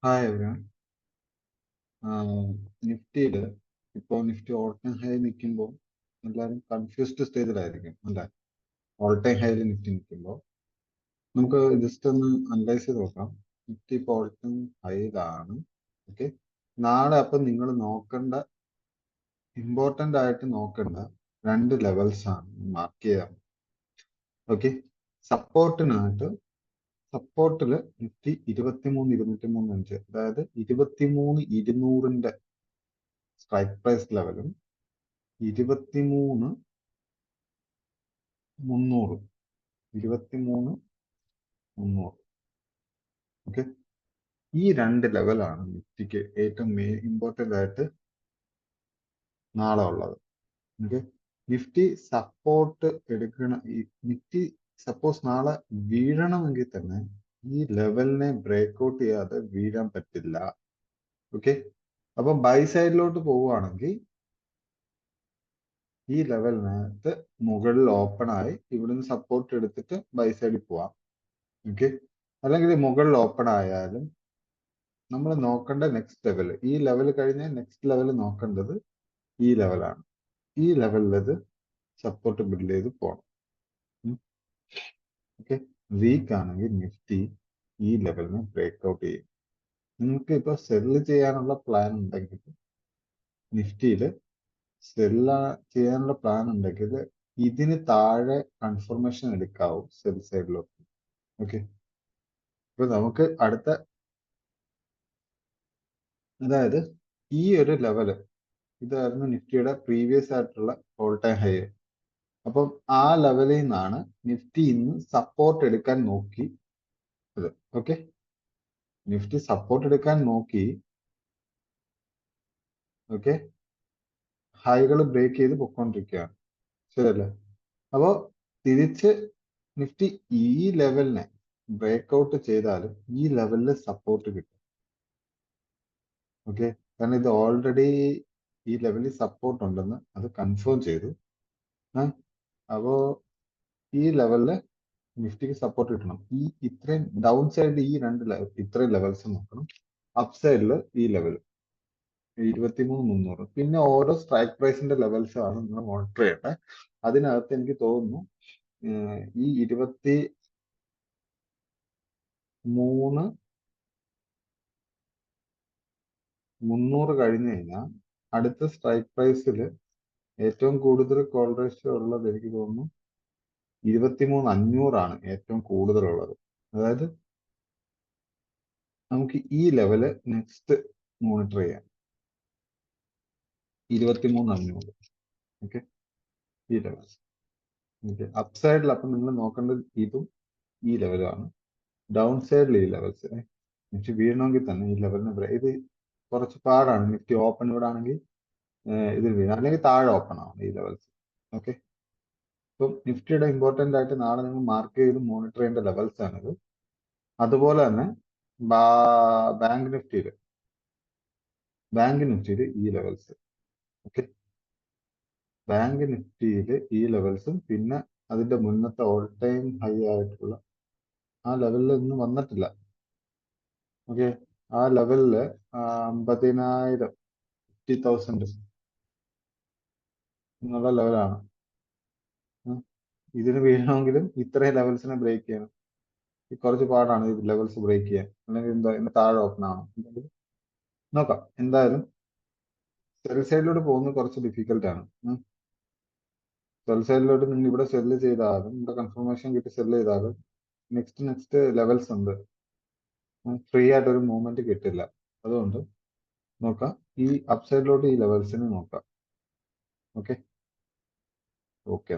Hi everyone. നിഫ്റ്റിയിൽ ഇപ്പോൾ Nifty all time high നിൽക്കുമ്പോൾ എല്ലാവരും കൺഫ്യൂസ്ഡ് സ്റ്റേജിലായിരിക്കും അല്ലേ? ഓൾ ടൈം ഹൈയിൽ നിഫ്റ്റി നിൽക്കുമ്പോൾ നമുക്ക് ജസ്റ്റ് ഒന്ന് അനലൈസ് ചെയ്ത് നോക്കാം. നിഫ്റ്റി ഇപ്പോൾ ഓൾ ടൈം ഹൈയിലാണ്. ഓക്കെ, നാളെ അപ്പം നിങ്ങൾ ഇമ്പോർട്ടൻ്റ് ആയിട്ട് നോക്കേണ്ട രണ്ട് ലെവൽസ് ആണ് മാർക്ക് ചെയ്യാം. ഓക്കെ, സപ്പോർട്ടില് നിഫ്റ്റി 23,235, അതായത് 23,200 സ്ട്രൈക്ക് പ്രൈസ് ലെവലും 23,300 ഓക്കെ, ഈ രണ്ട് ലെവലാണ് നിഫ്റ്റിക്ക് ഏറ്റവും ഇമ്പോർട്ടൻ്റ് ആയിട്ട് നാളെ ഉള്ളത്. Okay, Nifty support Nifty suppose നാളെ വീഴണമെങ്കിൽ തന്നെ ഈ ലെവലിനെ ബ്രേക്ക്ഔട്ട് ചെയ്യാതെ വീഴാൻ പറ്റില്ല. ഓക്കെ, അപ്പൊ ബൈ സൈഡിലോട്ട് പോവുകയാണെങ്കിൽ ഈ ലെവലിനകത്ത് മുകളിൽ ഓപ്പൺ ആയി ഇവിടുന്ന് സപ്പോർട്ട് എടുത്തിട്ട് ബൈ സൈഡിൽ പോവാം. ഓക്കെ, അല്ലെങ്കിൽ മുകളിൽ ഓപ്പൺ ആയാലും നമ്മൾ നോക്കേണ്ട നെക്സ്റ്റ് ലെവൽ, ഈ ലെവൽ കഴിഞ്ഞ് നെക്സ്റ്റ് ലെവൽ നോക്കേണ്ടത് ഈ ലെവലാണ്. ഈ ലെവലിൽ ഇത് സപ്പോർട്ട് ബിൽഡ് ചെയ്ത് പോകണം. ഓക്കെ, വീക്ക് ആണെങ്കിൽ നിഫ്റ്റി ഈ ലെവലിനെ ബ്രേക്ക് ഔട്ട് ചെയ്യും. നിങ്ങൾക്ക് ഇപ്പൊ സെല്ല് ചെയ്യാനുള്ള പ്ലാൻ ഉണ്ടെങ്കിൽ, നിഫ്റ്റിയിൽ ചെയ്യാനുള്ള പ്ലാൻ ഉണ്ടെങ്കിൽ ഇതിന് താഴെ കൺഫർമേഷൻ എടുക്കാവും സെൽ സൈഡിലോട്ട്. ഓക്കെ, ഇപ്പൊ നമുക്ക് അതായത് ഈ ഒരു ലെവല് ഇതായിരുന്നു നിഫ്റ്റിയുടെ പ്രീവിയസ് ആയിട്ടുള്ള ഓൾ ടൈം ഹൈ. അപ്പം ആ ലെവലിൽ നിന്നാണ് നിഫ്റ്റി ഇന്ന് സപ്പോർട്ട് എടുക്കാൻ നോക്കി. ഓക്കെ, നിഫ്റ്റി സപ്പോർട്ട് എടുക്കാൻ നോക്കി. ഓക്കെ, ഹൈകൾ ബ്രേക്ക് ചെയ്ത് പൊക്കോണ്ടിരിക്കുകയാണ്, ശരിയല്ലേ? അപ്പോ തിരിച്ച് നിഫ്റ്റി ഈ ലെവലിനെ ബ്രേക്ക് ഔട്ട് ചെയ്താലും ഈ ലെവലിൽ സപ്പോർട്ട് കിട്ടും. ഓക്കെ, കാരണം ഇത് ഓൾറെഡി ഈ ലെവലിൽ സപ്പോർട്ട് ഉണ്ടെന്ന് അത് കൺഫേം ചെയ്തു. അപ്പോ ഈ ലെവലില് നിഫ്റ്റിക്ക് സപ്പോർട്ട് കിട്ടണം. ഇത്രയും ഡൗൺ സൈഡിൽ ഈ ഇത്രയും ലെവൽസ് നോക്കണം. അപ്പ് സൈഡിൽ ഈ ലെവൽ 23,300. പിന്നെ ഓരോ സ്ട്രൈക്ക് പ്രൈസിന്റെ ലെവൽസ് ആണ് നിങ്ങൾ മോണിറ്റർ ചെയ്യേണ്ടത്. അതിനകത്ത് എനിക്ക് തോന്നുന്നു ഈ 23,300 കഴിഞ്ഞു കഴിഞ്ഞാൽ അടുത്ത സ്ട്രൈക്ക് പ്രൈസിൽ ഏറ്റവും കൂടുതൽ കോൾ റേഷ്യോ ഉള്ളത് എനിക്ക് തോന്നുന്നു 23,500 ആണ് ഏറ്റവും കൂടുതലുള്ളത്. അതായത് നമുക്ക് ഈ ലെവല് നെക്സ്റ്റ് മോണിറ്റർ ചെയ്യാം, 23,500. ഓക്കെ, ഈ ലെവൽ. ഓക്കെ, അപ്പ് സൈഡിൽ അപ്പം നിങ്ങൾ നോക്കേണ്ടത് ഇതും ഈ ലെവലാണ്. ഡൗൺ സൈഡിൽ ഈ ലെവൽസ് നിഫ്റ്റി വീഴണമെങ്കിൽ തന്നെ ഈ ലെവലിന് ഇത് കുറച്ച് പാടാണ്. നിഫ്റ്റി ഓപ്പൺ ഇവിടെ ആണെങ്കിൽ ഇതിൽ വീഴാം, അല്ലെങ്കിൽ താഴെ ഓപ്പൺ ആവും ഈ ലെവൽസ്. ഓക്കെ, ഇപ്പം നിഫ്റ്റിയുടെ ഇമ്പോർട്ടൻ്റ് ആയിട്ട് നാളെ നിങ്ങൾ മാർക്ക് ചെയ്ത് മോണിറ്റർ ചെയ്യേണ്ട ലെവൽസ് ആണിത്. അതുപോലെ തന്നെ ബാങ്ക് നിഫ്റ്റിയിൽ ഈ ലെവൽസ്. ഓക്കെ, ബാങ്ക് നിഫ്റ്റിയിൽ ഈ ലെവൽസും പിന്നെ അതിന്റെ മുന്നത്തെ ഓൾ ടൈം ഹൈ ആയിട്ടുള്ള ആ ലെവലിൽ ഒന്നും വന്നിട്ടില്ല. ഓക്കെ, ആ ലെവലില് 50,000 50,000 എന്നുള്ള ലെവലാണ്. ഇതിന് വീഴണമെങ്കിലും ഇത്രയും ലെവൽസിനെ ബ്രേക്ക് ചെയ്യണം. കുറച്ച് പാടാണ് ഈ ലെവൽസ് ബ്രേക്ക് ചെയ്യാൻ, അല്ലെങ്കിൽ എന്താ താഴെ ഓപ്പൺ ആണ്. നോക്കാം, എന്തായാലും സെൽ സൈഡിലോട്ട് പോകുന്നത് കുറച്ച് ഡിഫിക്കൽട്ട് ആണ്. സെൽ സൈഡിലോട്ട് നിങ്ങൾ ഇവിടെ സെല്ല് ചെയ്താലും, ഇവിടെ കൺഫർമേഷൻ കിട്ടി സെല്ല് ചെയ്താലും നെക്സ്റ്റ് ലെവൽസ് ഉണ്ട്, ഫ്രീ ആയിട്ട് ഒരു മൂവ്മെന്റ് കിട്ടില്ല. അതുകൊണ്ട് നോക്കാം, ഈ അപ്സൈഡിലോട്ട് ഈ ലെവൽസിന് നോക്കാം. ഓക്കെ.